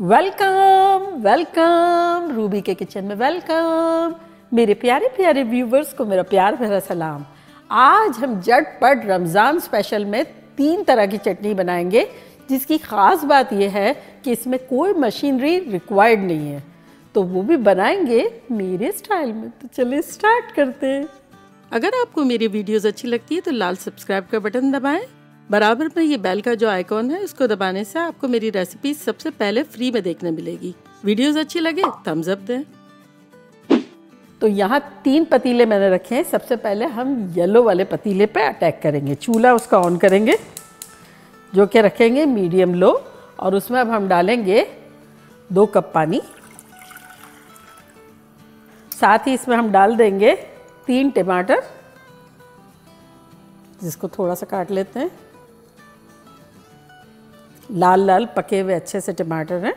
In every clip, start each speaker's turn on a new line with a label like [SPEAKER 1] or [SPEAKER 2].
[SPEAKER 1] Welcome welcome Ruby के kitchen में welcome. मेरे प्यारे प्यारे व्यूवर्स को मेरा प्यार भरा सलाम। आज हम झटपट रमज़ान स्पेशल में 3 तरह की चटनी बनाएंगे, जिसकी ख़ास बात यह है कि इसमें कोई मशीनरी रिक्वायर्ड नहीं है, तो वो भी बनाएंगे मेरे स्टाइल में। तो चलिए स्टार्ट करते हैं। अगर आपको मेरी वीडियोस अच्छी लगती है तो लाल सब्सक्राइब का बटन दबाएं। बराबर में ये बेल का जो आइकॉन है उसको दबाने से आपको मेरी रेसिपी सबसे पहले फ्री में देखने मिलेगी। वीडियोस अच्छी लगे थम्स अप दें। तो यहाँ 3 पतीले मैंने रखे हैं। सबसे पहले हम येलो वाले पतीले पे अटैक करेंगे। चूल्हा उसका ऑन करेंगे, जो कि रखेंगे मीडियम लो, और उसमें अब हम डालेंगे 2 कप पानी। साथ ही इसमें हम डाल देंगे 3 टमाटर, जिसको थोड़ा सा काट लेते हैं। लाल लाल पके हुए अच्छे से टमाटर हैं।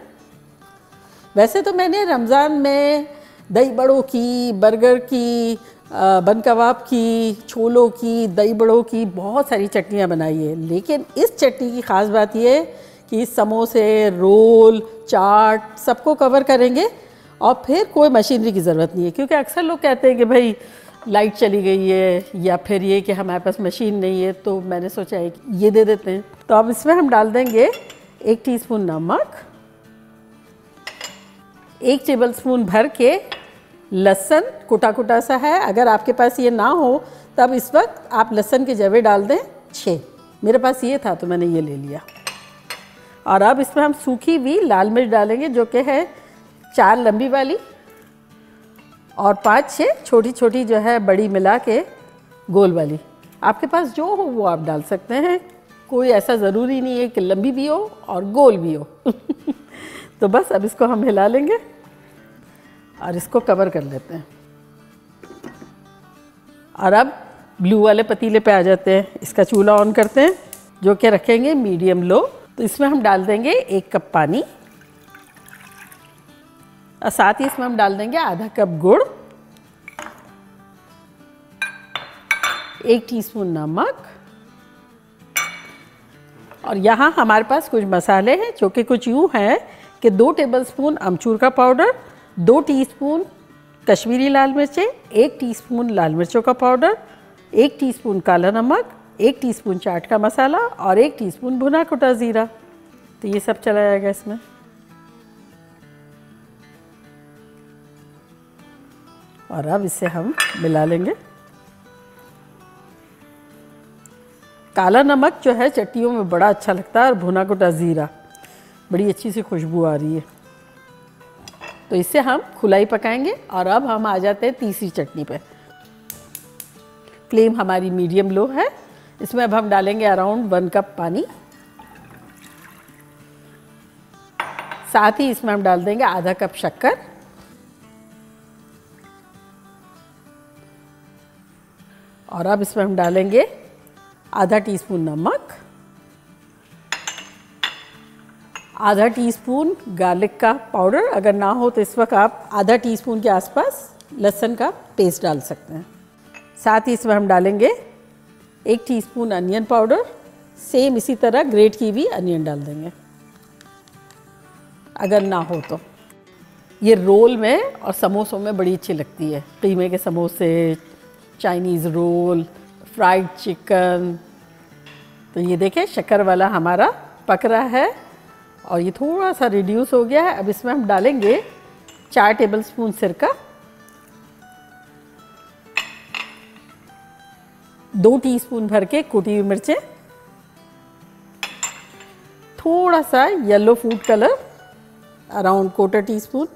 [SPEAKER 1] वैसे तो मैंने रमज़ान में दही बड़ों की, बर्गर की, बन कबाब की, छोलों की, दही बड़ों की बहुत सारी चटनियाँ बनाई है, लेकिन इस चटनी की ख़ास बात यह है कि समोसे, रोल, चाट सबको कवर करेंगे और फिर कोई मशीनरी की ज़रूरत नहीं है। क्योंकि अक्सर लोग कहते हैं कि भाई लाइट चली गई है, या फिर ये कि हमारे पास मशीन नहीं है, तो मैंने सोचा है कि ये दे देते हैं। तो अब इसमें हम डाल देंगे 1 टीस्पून नमक, 1 टेबलस्पून भर के लहसुन, कुटा कुटा सा है। अगर आपके पास ये ना हो तब इस वक्त आप लहसुन के जवे डाल दें 6। मेरे पास ये था तो मैंने ये ले लिया। और अब इसमें हम सूखी हुई लाल मिर्च डालेंगे, जो कि है 4 लंबी वाली और 5-6 छोटी छोटी जो है बड़ी मिला के गोल वाली। आपके पास जो हो वो आप डाल सकते हैं, कोई ऐसा ज़रूरी नहीं है कि लंबी भी हो और गोल भी हो। तो बस अब इसको हम हिला लेंगे और इसको कवर कर लेते हैं। और अब ब्लू वाले पतीले पे आ जाते हैं। इसका चूल्हा ऑन करते हैं, जो कि रखेंगे मीडियम लो। तो इसमें हम डाल देंगे 1 कप पानी, और साथ ही इसमें हम डाल देंगे आधा कप गुड़, 1 टीस्पून नमक, और यहाँ हमारे पास कुछ मसाले हैं जो कि कुछ यूँ हैं कि 2 टेबलस्पून अमचूर का पाउडर, 2 टीस्पून कश्मीरी लाल मिर्चें, 1 टीस्पून लाल मिर्चों का पाउडर, 1 टीस्पून काला नमक, 1 टीस्पून चाट का मसाला और 1 टीस्पून भुना कुटा ज़ीरा। तो ये सब चला जाएगा इसमें। और अब इसे हम मिला लेंगे। काला नमक जो है चटनियों में बड़ा अच्छा लगता है, और भुना कुटा ज़ीरा, बड़ी अच्छी सी खुशबू आ रही है। तो इससे हम खुलाई पकाएंगे। और अब हम आ जाते हैं तीसरी चटनी पे। फ्लेम हमारी मीडियम लो है। इसमें अब हम डालेंगे अराउंड 1 कप पानी। साथ ही इसमें हम डाल देंगे आधा कप शक्कर, और अब इसमें हम डालेंगे आधा टीस्पून नमक, आधा टीस्पून गार्लिक का पाउडर। अगर ना हो तो इस वक्त आप आधा टीस्पून के आसपास लहसुन का पेस्ट डाल सकते हैं। साथ ही इसमें हम डालेंगे 1 टीस्पून अनियन पाउडर। सेम इसी तरह ग्रेट की भी अनियन डाल देंगे अगर ना हो तो। ये रोल में और समोसों में बड़ी अच्छी लगती है। कीमे के समोसे, चाइनीज़ रोल, फ्राइड चिकन। तो ये देखें शक्कर वाला हमारा पक रहा है और ये थोड़ा सा रिड्यूस हो गया है। अब इसमें हम डालेंगे 4 टेबलस्पून सिरका, 2 टीस्पून भर के कुटी हुई मिर्चें, थोड़ा सा yellow food colour around 1/4 teaspoon.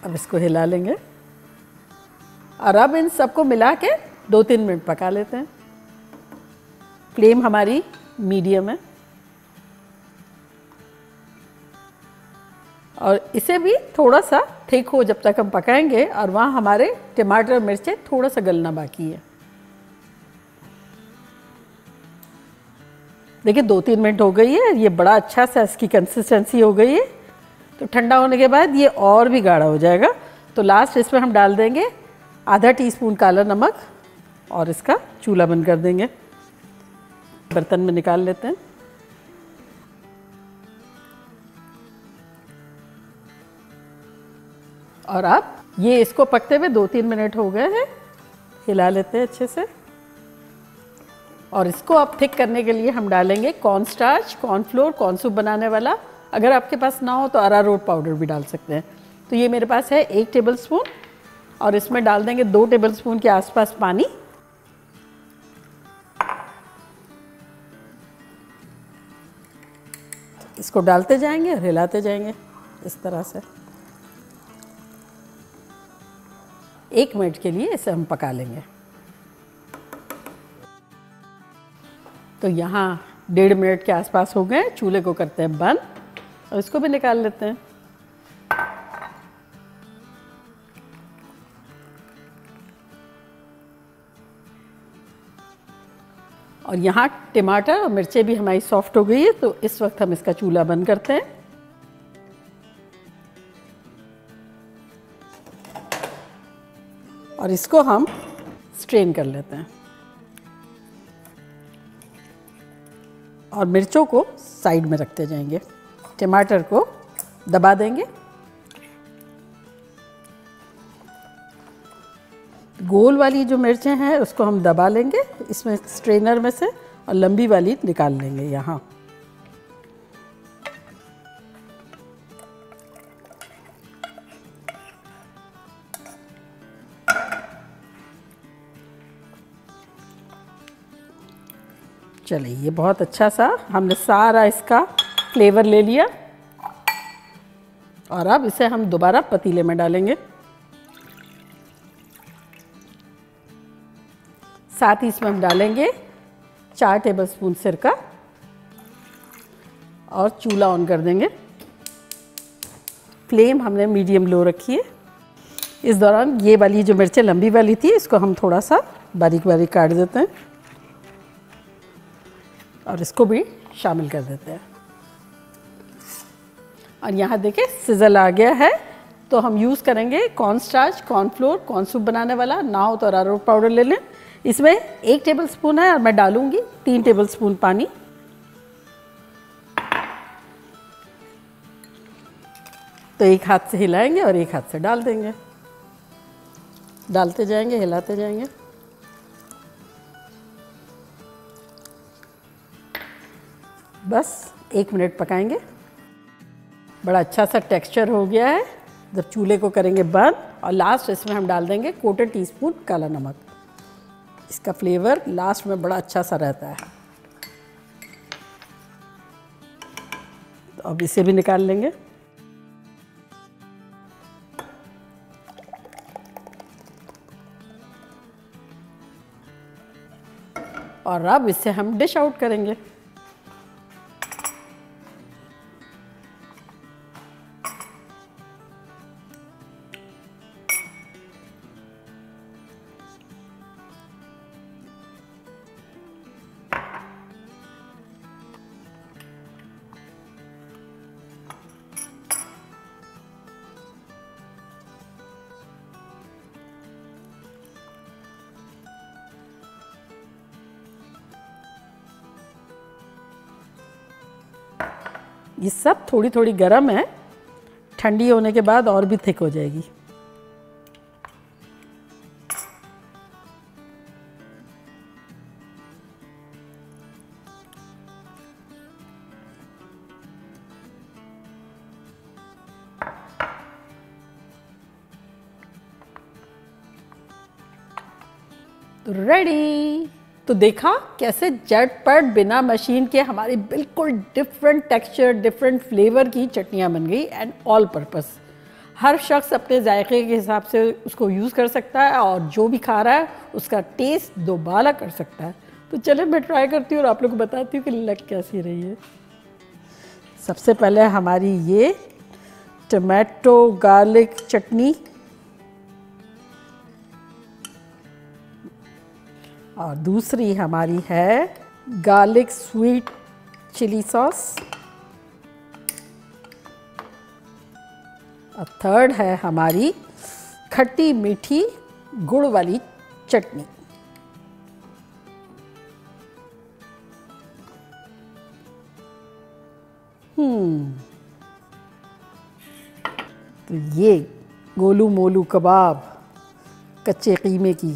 [SPEAKER 1] अब इसको हिला लेंगे और अब इन सबको मिला के 2-3 मिनट पका लेते हैं। फ्लेम हमारी मीडियम है, और इसे भी थोड़ा सा थिक हो जब तक हम पकाएंगे, और वहाँ हमारे टमाटर मिर्चें थोड़ा सा गलना बाकी है। देखिए 2-3 मिनट हो गई है। ये बड़ा अच्छा सा इसकी कंसिस्टेंसी हो गई है। तो ठंडा होने के बाद ये और भी गाढ़ा हो जाएगा। तो लास्ट इसमें हम डाल देंगे आधा टीस्पून काला नमक, और इसका चूल्हा बंद कर देंगे। बर्तन में निकाल लेते हैं। और अब ये इसको पकते हुए 2-3 मिनट हो गए हैं, हिला लेते हैं अच्छे से। और इसको अब थिक करने के लिए हम डालेंगे corn starch, cornflour, corn soup बनाने वाला। अगर आपके पास ना हो तो अरारोट पाउडर भी डाल सकते हैं। तो ये मेरे पास है 1 टेबलस्पून और इसमें डाल देंगे 2 टेबलस्पून के आसपास पानी। इसको डालते जाएंगे और हिलाते जाएंगे इस तरह से। 1 मिनट के लिए इसे हम पका लेंगे। तो यहाँ 1.5 मिनट के आसपास हो गए। चूल्हे को करते हैं बंद और इसको भी निकाल लेते हैं। और यहाँ टमाटर और मिर्चें भी हमारी सॉफ्ट हो गई है, तो इस वक्त हम इसका चूल्हा बंद करते हैं। और इसको हम स्ट्रेन कर लेते हैं और मिर्चों को साइड में रखते जाएंगे। टमाटर को दबा देंगे। गोल वाली जो मिर्चें हैं उसको हम दबा लेंगे इसमें स्ट्रेनर में से, और लंबी वाली निकाल लेंगे यहाँ। चलिए, ये बहुत अच्छा सा हमने सारा इसका फ्लेवर ले लिया। और अब इसे हम दोबारा पतीले में डालेंगे। साथ ही इसमें हम डालेंगे 4 टेबलस्पून सिरका और चूल्हा ऑन कर देंगे। फ्लेम हमने मीडियम लो रखी है। इस दौरान ये वाली जो मिर्चें लंबी वाली थी इसको हम थोड़ा सा बारीक बारीक काट देते हैं और इसको भी शामिल कर देते हैं। और यहाँ देखिए सिजल आ गया है, तो हम यूज़ करेंगे corn starch, cornflour, corn soup बनाने वाला। ना हो तो अरारोट पाउडर ले लें। इसमें 1 टेबलस्पून है और मैं डालूंगी 3 टेबलस्पून पानी। तो एक हाथ से हिलाएंगे और एक हाथ से डाल देंगे। डालते जाएंगे, हिलाते जाएंगे। बस 1 मिनट पकाएंगे। बड़ा अच्छा सा टेक्सचर हो गया है। जब चूल्हे को करेंगे बंद और लास्ट इसमें हम डाल देंगे 1/4 टीस्पून काला नमक। इसका फ्लेवर लास्ट में बड़ा अच्छा सा रहता है। तो अब इसे भी निकाल लेंगे। और अब इसे हम डिश आउट करेंगे। ये सब थोड़ी थोड़ी गर्म है, ठंडी होने के बाद और भी थिक हो जाएगी। तो रेडी। तो देखा कैसे झटपट बिना मशीन के हमारी बिल्कुल डिफरेंट टेक्सचर, डिफरेंट फ्लेवर की चटनियाँ बन गई एंड ऑल पर्पस। हर शख्स अपने जायके के हिसाब से उसको यूज़ कर सकता है और जो भी खा रहा है उसका टेस्ट दोबारा कर सकता है। तो चले मैं ट्राई करती हूँ और आप लोग को बताती हूँ कि लग कैसी रही है। सबसे पहले हमारी ये टमाटो गार्लिक चटनी और दूसरी हमारी है गार्लिक स्वीट चिली सॉस और थर्ड है हमारी खट्टी मीठी गुड़ वाली चटनी। तो ये गोलू मोलू कबाब कच्चे कीमे की।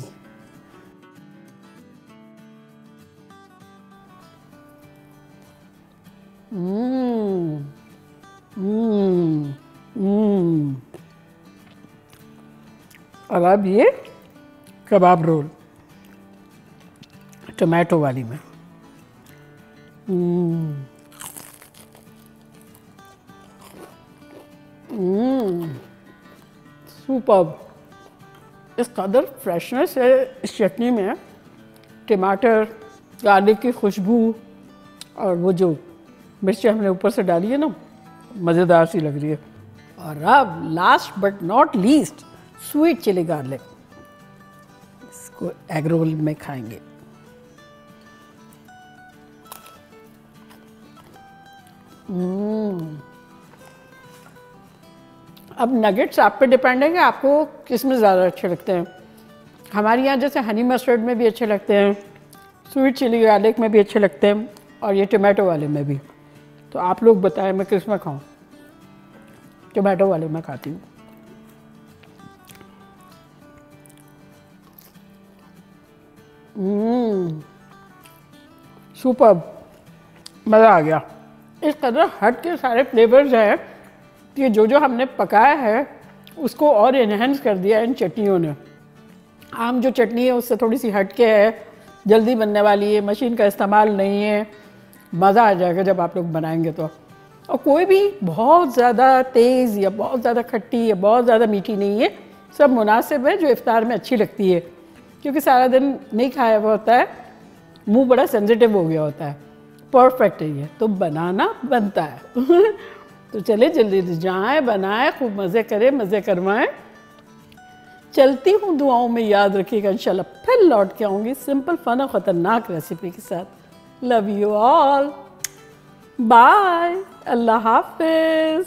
[SPEAKER 1] और अब ये कबाब रोल टमाटो वाली में। सुपर्ब। इस कदर फ्रेशनेस है इस चटनी में, टमाटर, गार्लिक की खुशबू और वो जो मिर्ची हमने ऊपर से डाली है ना, मज़ेदार सी लग रही है। और अब last but not least sweet chilli garlic, इसको एग रोल में खाएंगे। अब नगेट्स आप पे डिपेंड है कि आपको किस में ज़्यादा अच्छे लगते हैं। हमारे यहाँ जैसे हनी मस्टर्ड में भी अच्छे लगते हैं, स्वीट चिली गार्लिक में भी अच्छे लगते हैं, और ये टमाटो वाले में भी। तो आप लोग बताएं मैं किस में खाऊं? टमाटो वाले में खाती हूँ। सुपर्ब, मज़ा आ गया। इस कदर हट के सारे फ्लेवर्स हैं कि जो हमने पकाया है उसको और इन्हेंस कर दिया इन चटनियों ने। आम जो चटनी है उससे थोड़ी सी हट के है, जल्दी बनने वाली है, मशीन का इस्तेमाल नहीं है। मज़ा आ जाएगा जब आप लोग बनाएंगे तो। और कोई भी बहुत ज़्यादा तेज़ या बहुत ज़्यादा खट्टी या बहुत ज़्यादा मीठी नहीं है, सब मुनासिब है जो इफ्तार में अच्छी लगती है, क्योंकि सारा दिन नहीं खाया हुआ होता है, मुंह बड़ा सेंसिटिव हो गया होता है। परफेक्ट है ये, तो बनाना बनता है। तो चले जल्दी जाएं, बनाएं, खूब मज़े करें, मज़े करवाएं। चलती हूँ, दुआओं में याद रखिएगा। इंशाल्लाह फिर लौट के आऊँगी सिंपल फन और ख़तरनाक रेसिपी के साथ। लव यू ऑल, बाय, अल्लाह हाफिज़।